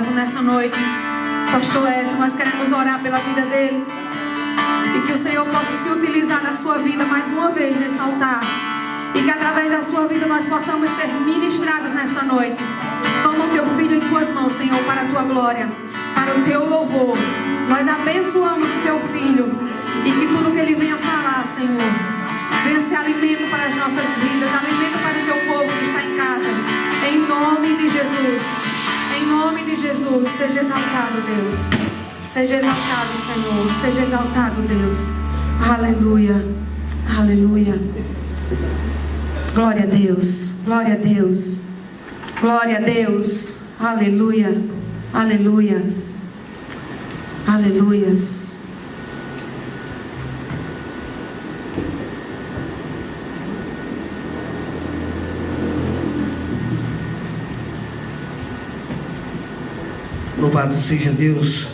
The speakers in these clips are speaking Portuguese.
servo nessa noite, Pastor Edson. Nós queremos orar pela vida dele e que o Senhor possa se utilizar da sua vida mais uma vez nesse altar, e que através da sua vida nós possamos ser ministrados nessa noite. Toma o teu filho em tuas mãos, Senhor, para a tua glória, para o teu louvor. Nós abençoamos o teu filho, e que tudo que ele venha falar, Senhor, venha ser alimento para as nossas vidas, alimento para o teu povo que está em casa. Em nome de Jesus, em nome de Jesus, seja exaltado, Deus. Seja exaltado, Senhor. Seja exaltado, Deus. Aleluia, aleluia. Glória a Deus, glória a Deus, glória a Deus. Aleluia, aleluias, aleluias. Louvado seja Deus,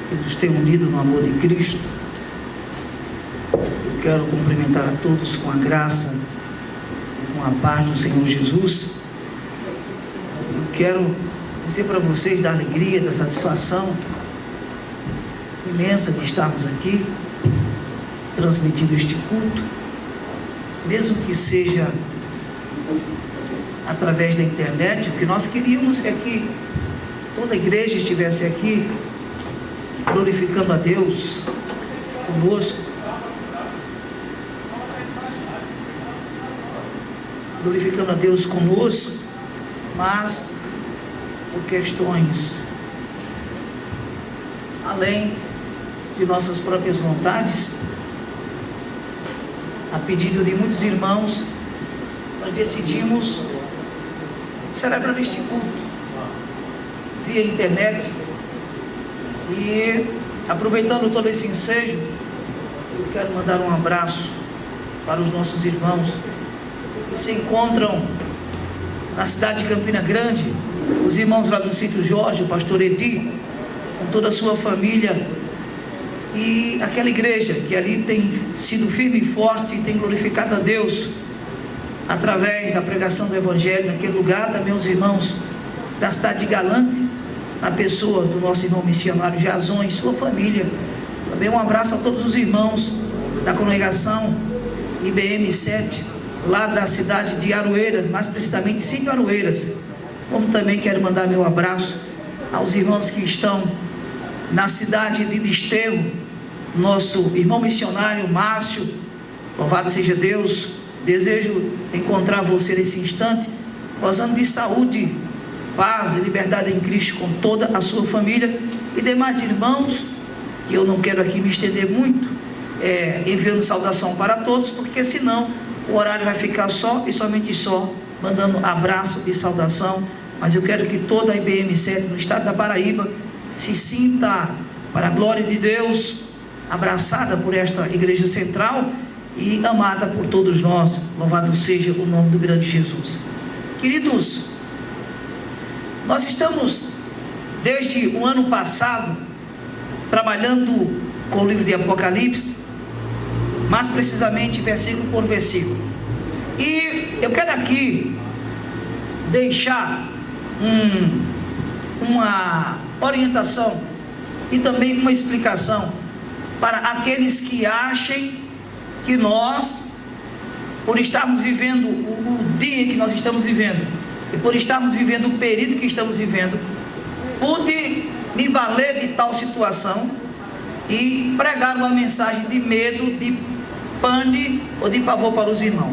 que nos tem unido no amor de Cristo. Eu quero cumprimentar a todos com a graça e com a paz do Senhor Jesus. Eu quero dizer para vocês da alegria, da satisfação imensa de estarmos aqui, transmitindo este culto, mesmo que seja através da internet. O que nós queríamos é que toda a igreja estivesse aqui glorificando a Deus conosco, glorificando a Deus conosco, mas por questões além de nossas próprias vontades, a pedido de muitos irmãos, nós decidimos celebrar este culto via internet. E aproveitando todo esse ensejo, eu quero mandar um abraço para os nossos irmãos que se encontram na cidade de Campina Grande, os irmãos lá do Sítio Jorge, o pastor Edi, com toda a sua família, e aquela igreja que ali tem sido firme e forte e tem glorificado a Deus através da pregação do Evangelho naquele lugar. Também os irmãos da cidade de Galante, na pessoa do nosso irmão missionário Jason e sua família. Também um abraço a todos os irmãos da congregação IBM 7, lá da cidade de Aroeiras, mais precisamente 5 Aroeiras. Como também quero mandar meu abraço aos irmãos que estão na cidade de Desterro, nosso irmão missionário Márcio. Louvado seja Deus. Desejo encontrar você nesse instante, gozando de saúde, paz e liberdade em Cristo com toda a sua família. E demais irmãos, que eu não quero aqui me estender muito, enviando saudação para todos, porque senão o horário vai ficar só e somente só mandando abraço e saudação. Mas eu quero que toda a IBM 7 no estado da Paraíba se sinta, para a glória de Deus, abraçada por esta igreja central e amada por todos nós. Louvado seja o nome do grande Jesus. Queridos, nós estamos desde o ano passado trabalhando com o livro de Apocalipse, mais precisamente versículo por versículo. E eu quero aqui deixar uma orientação e também uma explicação para aqueles que achem que nós, por estarmos vivendo o dia que nós estamos vivendo e por estarmos vivendo o período que estamos vivendo, pude me valer de tal situação e pregar uma mensagem de medo, de pane ou de pavor para os irmãos.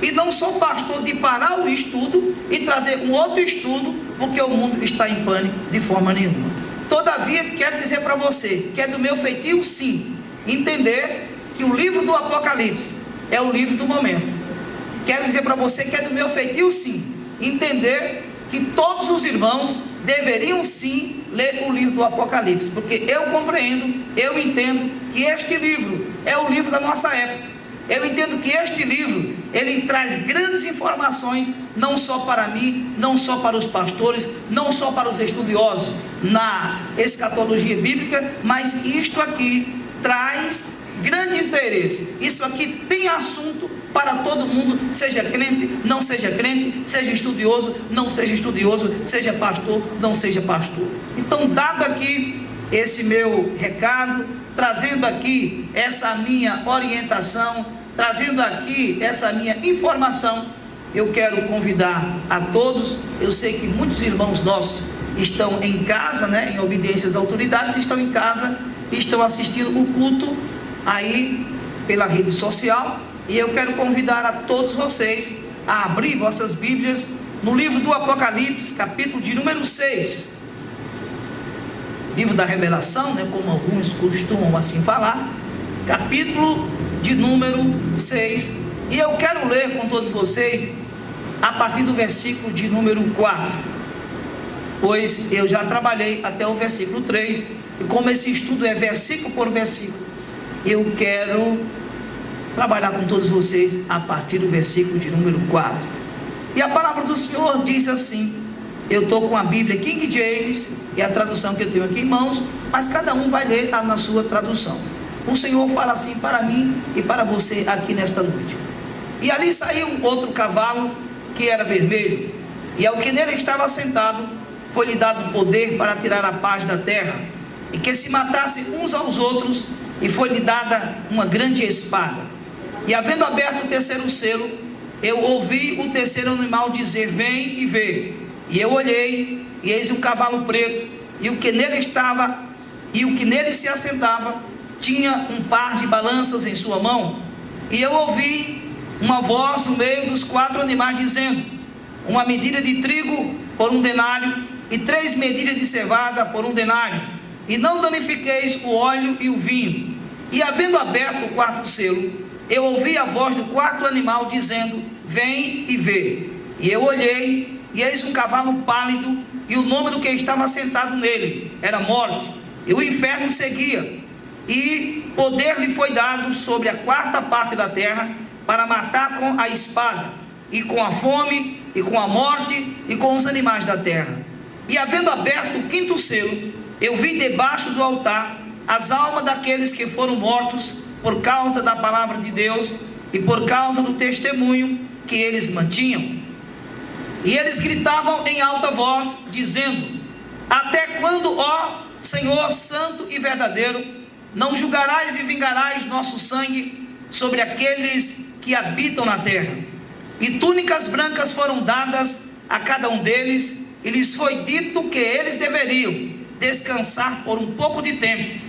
E não sou pastor de parar o estudo e trazer um outro estudo, porque o mundo está em pânico de forma nenhuma. Todavia, quero dizer para você que é do meu feitio, sim, entender que o livro do Apocalipse é o livro do momento. Quero dizer para você que é do meu feitio, sim, entender que todos os irmãos deveriam sim ler o livro do Apocalipse, porque eu compreendo, eu entendo que este livro é o livro da nossa época. Eu entendo que este livro, ele traz grandes informações, não só para mim, não só para os pastores, não só para os estudiosos na escatologia bíblica, mas isto aqui traz grande interesse. Isso aqui tem assunto para todo mundo, seja crente, não seja crente, seja estudioso, não seja estudioso, seja pastor, não seja pastor. Então, dado aqui esse meu recado, trazendo aqui essa minha orientação, trazendo aqui essa minha informação, eu quero convidar a todos. Eu sei que muitos irmãos nossos estão em casa, em obediência às autoridades, estão em casa e estão assistindo o culto aí pela rede social, e eu quero convidar a todos vocês a abrir vossas Bíblias no livro do Apocalipse, capítulo de número 6, livro da revelação, como alguns costumam assim falar, capítulo de número 6, e eu quero ler com todos vocês a partir do versículo de número 4, pois eu já trabalhei até o versículo 3, e como esse estudo é versículo por versículo, eu quero trabalhar com todos vocês a partir do versículo de número 4. E a palavra do Senhor diz assim, eu estou com a Bíblia King James, e a tradução que eu tenho aqui em mãos, mas cada um vai ler na sua tradução. O Senhor fala assim para mim e para você aqui nesta noite. E ali saiu um outro cavalo que era vermelho, e ao que nele estava sentado, foi-lhe dado poder para tirar a paz da terra, e que se matassem uns aos outros, e foi-lhe dada uma grande espada. E havendo aberto o terceiro selo, eu ouvi o terceiro animal dizer: vem e vê. E eu olhei, e eis um cavalo preto, e o que nele estava, e o que nele se assentava, tinha um par de balanças em sua mão. E eu ouvi uma voz no meio dos 4 animais dizendo: uma medida de trigo por 1 denário, e 3 medidas de cevada por 1 denário, e não danifiqueis o óleo e o vinho. E havendo aberto o 4º selo, eu ouvi a voz do 4º animal dizendo: vem e vê. E eu olhei, e eis um cavalo pálido, e o nome do que estava sentado nele era Morte, e o inferno seguia, e poder lhe foi dado sobre a 4ª parte da terra, para matar com a espada, e com a fome, e com a morte, e com os animais da terra. E havendo aberto o 5º selo, eu vi debaixo do altar as almas daqueles que foram mortos por causa da palavra de Deus e por causa do testemunho que eles mantinham. E eles gritavam em alta voz, dizendo: até quando, ó Senhor santo e verdadeiro, não julgarás e vingarás nosso sangue sobre aqueles que habitam na terra? E túnicas brancas foram dadas a cada um deles, e lhes foi dito que eles deveriam descansar por um pouco de tempo,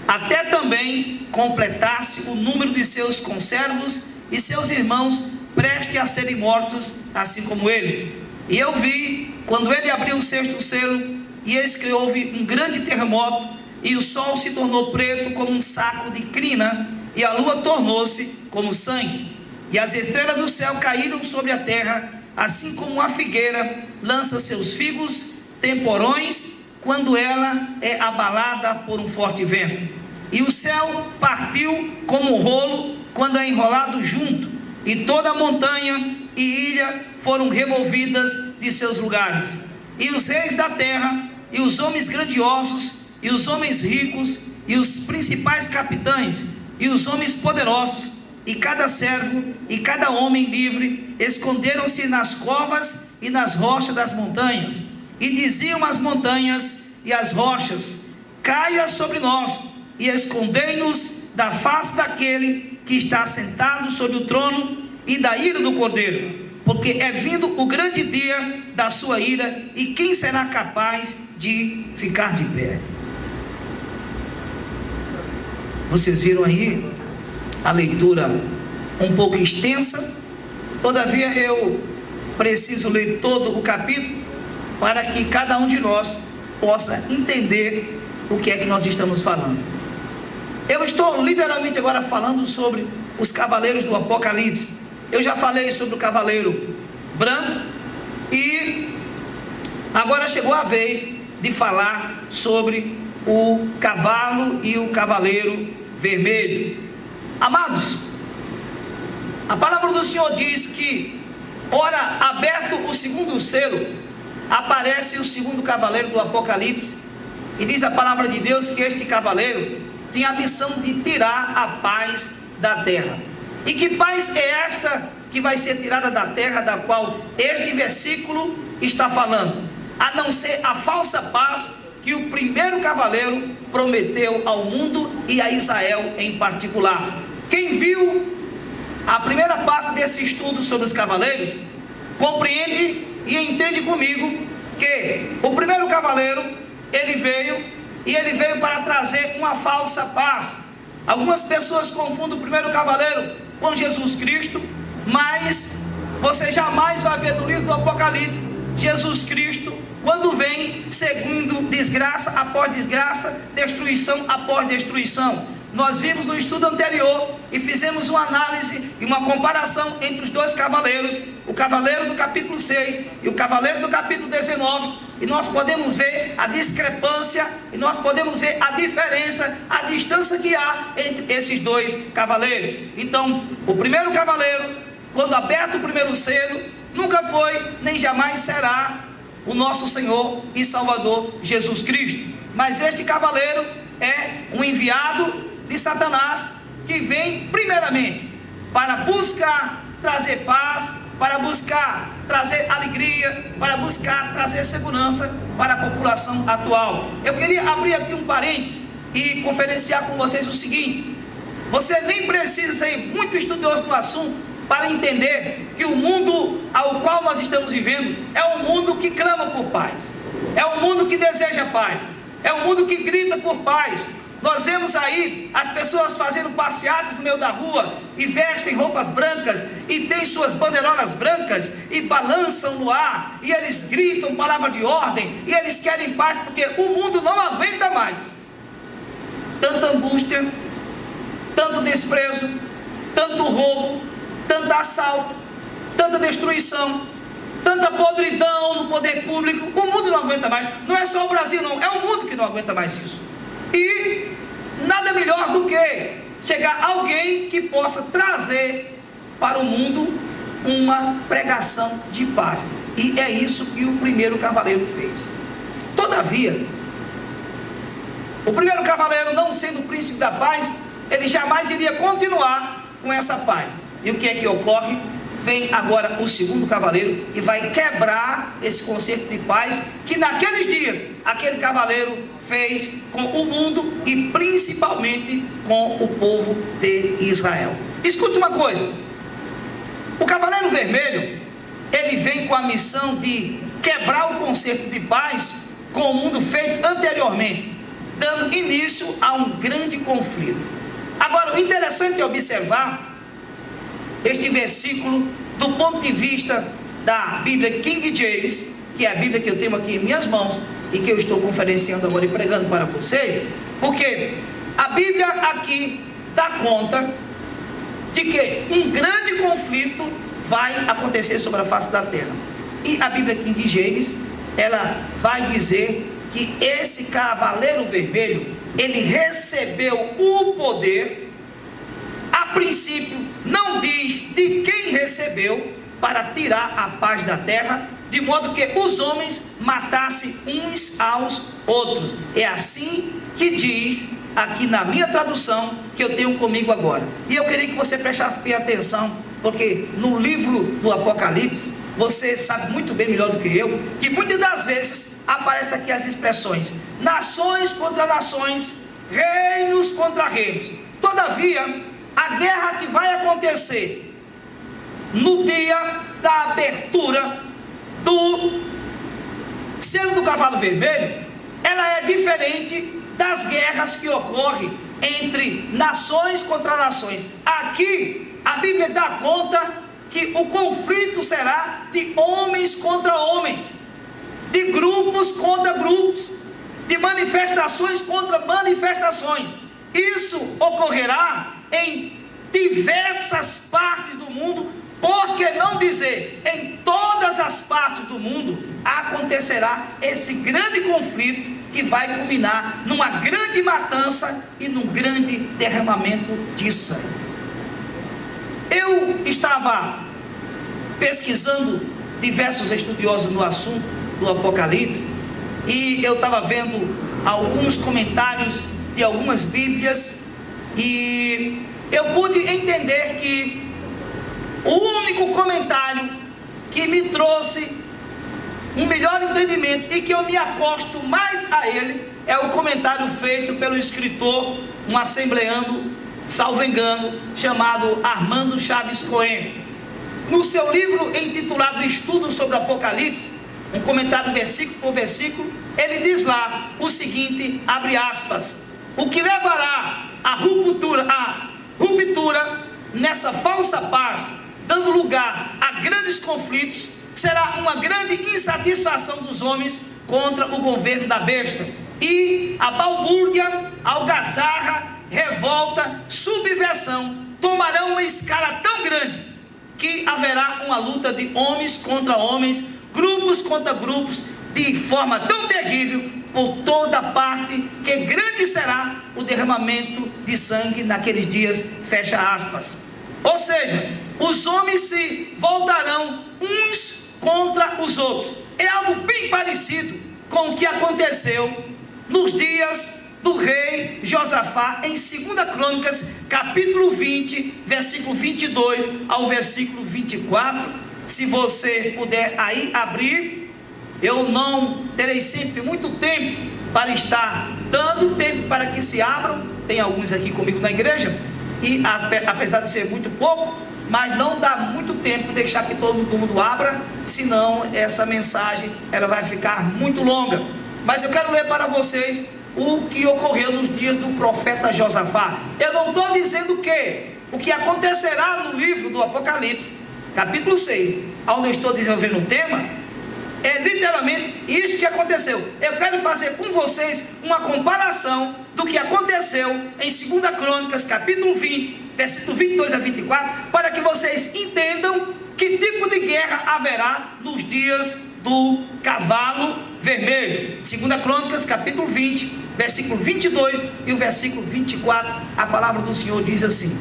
até também completasse o número de seus conservos e seus irmãos prestes a serem mortos, assim como eles. E eu vi, quando ele abriu o 6º selo, e eis que houve um grande terremoto, e o sol se tornou preto como um saco de crina, e a lua tornou-se como sangue, e as estrelas do céu caíram sobre a terra, assim como uma figueira lança seus figos temporões quando ela é abalada por um forte vento. E o céu partiu como um rolo quando é enrolado junto, e toda a montanha e ilha foram removidas de seus lugares. E os reis da terra, e os homens grandiosos, e os homens ricos, e os principais capitães, e os homens poderosos, e cada servo, e cada homem livre, esconderam-se nas covas e nas rochas das montanhas, e diziam às montanhas e às rochas: caia sobre nós, e escondei-nos da face daquele que está sentado sobre o trono e da ira do Cordeiro, porque é vindo o grande dia da sua ira, e quem será capaz de ficar de pé? Vocês viram aí a leitura um pouco extensa, todavia eu preciso ler todo o capítulo para que cada um de nós possa entender o que é que nós estamos falando. Eu estou literalmente agora falando sobre os cavaleiros do Apocalipse. Eu já falei sobre o cavaleiro branco, e agora chegou a vez de falar sobre o cavalo e o cavaleiro vermelho. Amados, a palavra do Senhor diz que, ora, aberto o 2º selo, aparece o 2º cavaleiro do Apocalipse, e diz a palavra de Deus que este cavaleiro tem a missão de tirar a paz da terra. E que paz é esta que vai ser tirada da terra, da qual este versículo está falando? A não ser a falsa paz que o primeiro cavaleiro prometeu ao mundo e a Israel em particular. Quem viu a primeira parte desse estudo sobre os cavaleiros, compreende e entende comigo que o primeiro cavaleiro, ele veio para trazer uma falsa paz. Algumas pessoas confundem o primeiro cavaleiro com Jesus Cristo, mas você jamais vai ver no livro do Apocalipse Jesus Cristo quando vem seguindo desgraça após desgraça, destruição após destruição. Nós vimos no estudo anterior e fizemos uma análise e uma comparação entre os dois cavaleiros, o cavaleiro do capítulo 6 e o cavaleiro do capítulo 19, e nós podemos ver a discrepância, e nós podemos ver a diferença, a distância que há entre esses dois cavaleiros. Então, o primeiro cavaleiro, quando aberto o primeiro selo, nunca foi, nem jamais será o nosso Senhor e Salvador Jesus Cristo. Mas este cavaleiro é um enviado de Satanás, que vem primeiramente para buscar trazer paz, para buscar trazer alegria, para buscar trazer segurança para a população atual. Eu queria abrir aqui um parênteses e conferenciar com vocês o seguinte: você nem precisa ser muito estudioso no assunto para entender que o mundo ao qual nós estamos vivendo é um mundo que clama por paz, é um mundo que deseja paz, é um mundo que grita por paz. Nós vemos aí as pessoas fazendo passeadas no meio da rua e vestem roupas brancas e têm suas bandeirolas brancas e balançam no ar, e eles gritam palavra de ordem, e eles querem paz, porque o mundo não aguenta mais tanta angústia, tanto desprezo, tanto roubo, tanto assalto, tanta destruição, tanta podridão no poder público. O mundo não aguenta mais. Não é só o Brasil não, é o mundo que não aguenta mais isso. E nada melhor do que chegar alguém que possa trazer para o mundo uma pregação de paz. E é isso que o primeiro cavaleiro fez. Todavia, o primeiro cavaleiro, não sendo o príncipe da paz, ele jamais iria continuar com essa paz. E o que é que ocorre? Vem agora o segundo cavaleiro e vai quebrar esse conceito de paz que naqueles dias aquele cavaleiro fez com o mundo e principalmente com o povo de Israel. Escute uma coisa: o cavaleiro vermelho, ele vem com a missão de quebrar o conceito de paz com o mundo feito anteriormente, dando início a um grande conflito. Agora, o interessante é observar este versículo do ponto de vista da Bíblia King James, que é a Bíblia que eu tenho aqui em minhas mãos e que eu estou conferenciando agora e pregando para vocês, porque a Bíblia aqui dá conta de que um grande conflito vai acontecer sobre a face da terra. E a Bíblia King James, ela vai dizer que esse cavaleiro vermelho, ele recebeu o poder. A princípio não diz de quem recebeu, para tirar a paz da terra, de modo que os homens matassem uns aos outros. É assim que diz aqui na minha tradução que eu tenho comigo agora. E eu queria que você prestasse bem atenção, porque no livro do Apocalipse, você sabe muito bem, melhor do que eu, que muitas das vezes aparecem aqui as expressões nações contra nações, reinos contra reinos. Todavia, a guerra que vai acontecer no dia da abertura do selo do cavalo vermelho, ela é diferente das guerras que ocorrem entre nações contra nações. Aqui a Bíblia dá conta que o conflito será de homens contra homens, de grupos contra grupos, de manifestações contra manifestações. Isso ocorrerá em diversas partes do mundo, por que não dizer em todas as partes do mundo acontecerá esse grande conflito que vai culminar numa grande matança e num grande derramamento de sangue. Eu estava pesquisando diversos estudiosos no assunto do Apocalipse, e eu estava vendo alguns comentários de algumas Bíblias, e eu pude entender que o único comentário que me trouxe um melhor entendimento e que eu me acosto mais a ele é o comentário feito pelo escritor, um assembleano, salvo engano, chamado Armando Chaves Cohen. No seu livro intitulado Estudo sobre o Apocalipse, um comentário versículo por versículo, ele diz lá o seguinte, abre aspas: o que levará à ruptura nessa falsa paz, dando lugar a grandes conflitos, será uma grande insatisfação dos homens contra o governo da besta, e a balbúrdia, algazarra, revolta, subversão tomarão uma escala tão grande que haverá uma luta de homens contra homens, grupos contra grupos, de forma tão terrível por toda parte, que grande será o derramamento de sangue naqueles dias, fecha aspas. Ou seja, os homens se voltarão uns contra os outros. É algo bem parecido com o que aconteceu nos dias do rei Josafá, em 2 Crônicas, capítulo 20, versículo 22 ao versículo 24. Se você puder aí abrir, eu não terei sempre muito tempo para estar dando tempo para que se abram. Tem alguns aqui comigo na igreja, e apesar de ser muito pouco, mas não dá muito tempo deixar que todo mundo abra, senão essa mensagem ela vai ficar muito longa. Mas eu quero ler para vocês o que ocorreu nos dias do profeta Josafá. Eu não estou dizendo o que acontecerá no livro do Apocalipse, capítulo 6, onde eu estou desenvolvendo um tema, é literalmente isso que aconteceu. Eu quero fazer com vocês uma comparação do que aconteceu em 2 Crônicas, capítulo 20, versículo 22 a 24, para que vocês entendam que tipo de guerra haverá nos dias do cavalo vermelho. 2 Crônicas, capítulo 20, versículo 22 e o versículo 24, a palavra do Senhor diz assim: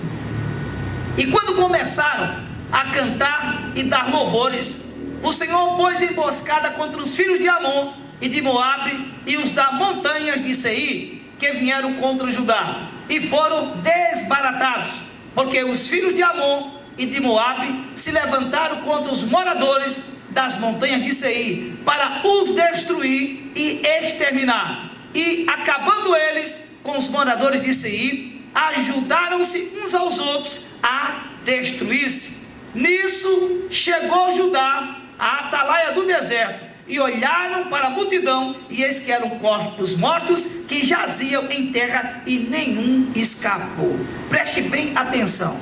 e quando começaram a cantar e dar louvores, o Senhor pôs emboscada contra os filhos de Amon e de Moabe e os da montanhas de Seir, que vieram contra Judá, e foram desbaratados, porque os filhos de Amon e de Moabe se levantaram contra os moradores das montanhas de Seir, para os destruir e exterminar. E acabando eles com os moradores de Seir, ajudaram-se uns aos outros a destruir-se. Nisso chegou Judá à atalaia do deserto, e olharam para a multidão, e eis que eram corpos mortos que jaziam em terra, e nenhum escapou. Preste bem atenção.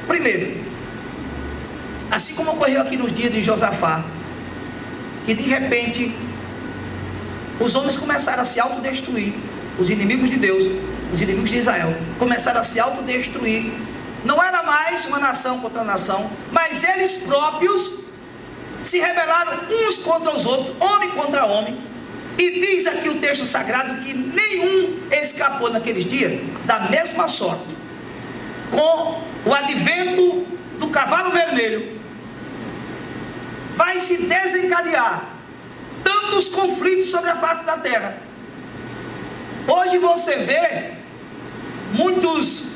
Primeiro, assim como ocorreu aqui nos dias de Josafá, que de repente os homens começaram a se autodestruir, os inimigos de Deus, os inimigos de Israel, começaram a se autodestruir. Não era mais uma nação contra nação, mas eles próprios se rebelaram uns contra os outros, homem contra homem. E diz aqui o texto sagrado que nenhum escapou naqueles dias. Da mesma sorte, com o advento do cavalo vermelho, vai se desencadear tantos conflitos sobre a face da terra. Hoje você vê muitos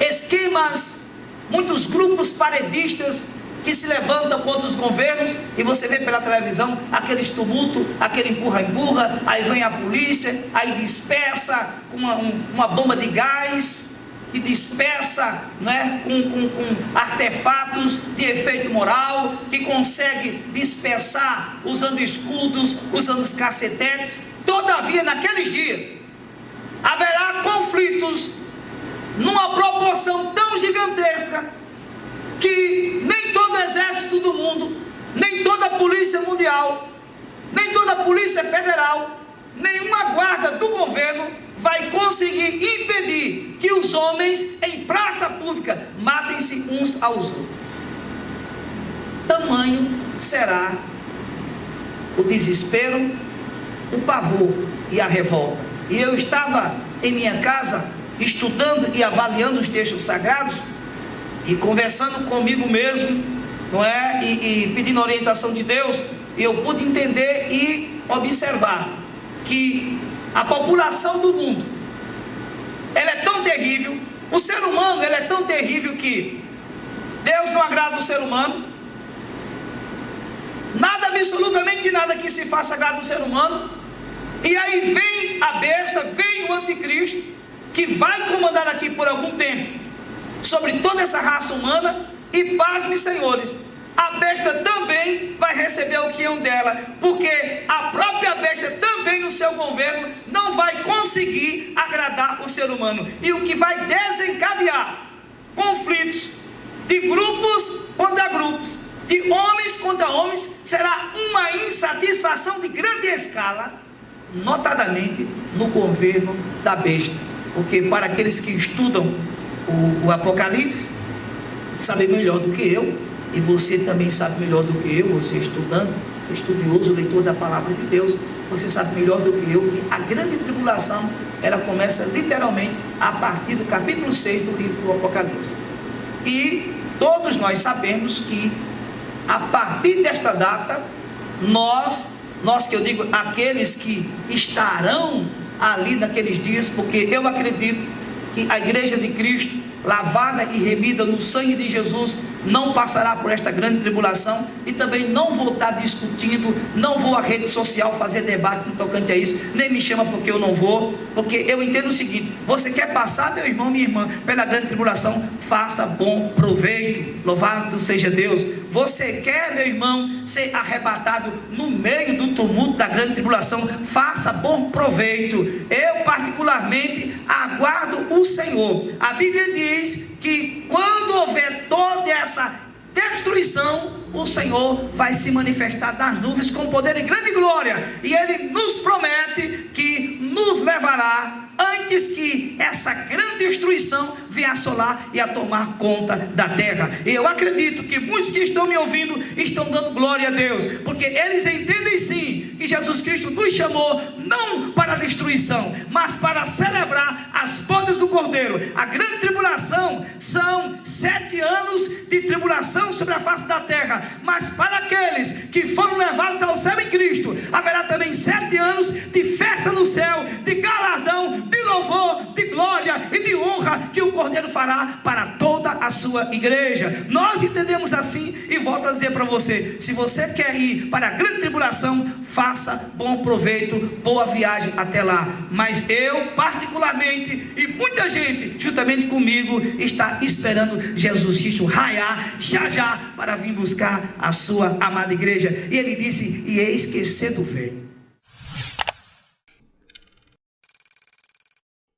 esquemas, muitos grupos paredistas que se levantam contra os governos, e você vê pela televisão aqueles tumultos, aquele empurra-empurra, aí vem a polícia, aí dispersa com uma bomba de gás, e dispersa, né, com artefatos de efeito moral, que consegue dispersar usando escudos, usando os cacetetes. Todavia, naqueles dias, haverá conflitos numa proporção tão gigantesca, que nem todo exército do mundo, nem toda a polícia mundial, nem toda a polícia federal, nenhuma guarda do governo vai conseguir impedir que os homens em praça pública matem-se uns aos outros. Tamanho será o desespero, o pavor e a revolta. E eu estava em minha casa estudando e avaliando os textos sagrados, e conversando comigo mesmo, não é? E pedindo orientação de Deus, eu pude entender e observar que a população do mundo ela é tão terrível, o ser humano ele é tão terrível que Deus não agrada o ser humano. Nada, absolutamente nada que se faça agrada o ser humano. E aí vem a besta, vem o anticristo, que vai comandar aqui por algum tempo sobre toda essa raça humana. E pasme, senhores, a besta também vai receber o que é um dela, porque a própria besta também no seu governo não vai conseguir agradar o ser humano. E o que vai desencadear conflitos de grupos contra grupos, de homens contra homens, será uma insatisfação de grande escala, notadamente no governo da besta. Porque para aqueles que estudam o Apocalipse, sabem melhor do que eu, e você também sabe melhor do que eu, você estudioso, leitor da palavra de Deus, você sabe melhor do que eu, que a grande tribulação, ela começa literalmente a partir do capítulo 6 do livro do Apocalipse. E todos nós sabemos que a partir desta data, nós que eu digo, aqueles que estarão ali naqueles dias, porque eu acredito que a igreja de Cristo, lavada e remida no sangue de Jesus, não passará por esta grande tribulação. E também não vou estar discutindo, não vou à rede social fazer debate no tocante a isso, nem me chama porque eu não vou, porque eu entendo o seguinte: você quer passar, meu irmão, minha irmã, pela grande tribulação, faça bom proveito, louvado seja Deus. Você quer, meu irmão, ser arrebatado no meio do tumulto da grande tribulação, faça bom proveito. Eu particularmente aguardo o Senhor. A Bíblia diz que quando houver toda essa destruição, o Senhor vai se manifestar nas nuvens com poder e grande glória, e Ele nos promete que nos levará antes que essa grande destruição venha assolar e a tomar conta da terra. E eu acredito que muitos que estão me ouvindo estão dando glória a Deus, porque eles entendem sim que Jesus Cristo nos chamou não para a destruição, mas para celebrar as bodas do Cordeiro. A grande tribulação são 7 anos de tribulação sobre a face da terra, mas para aqueles que foram levados ao céu em Cristo, haverá também 7 anos de festa no céu, de galardão, de louvor, de glória e de honra que o Cordeiro fará para toda a sua igreja. Nós entendemos assim, e volto a dizer para você: se você quer ir para a grande tribulação, faça bom proveito, boa viagem até lá. Mas eu particularmente, e muita gente juntamente comigo, está esperando Jesus Cristo raiar já para vir buscar a sua amada igreja. E ele disse: e eis que cedo vem.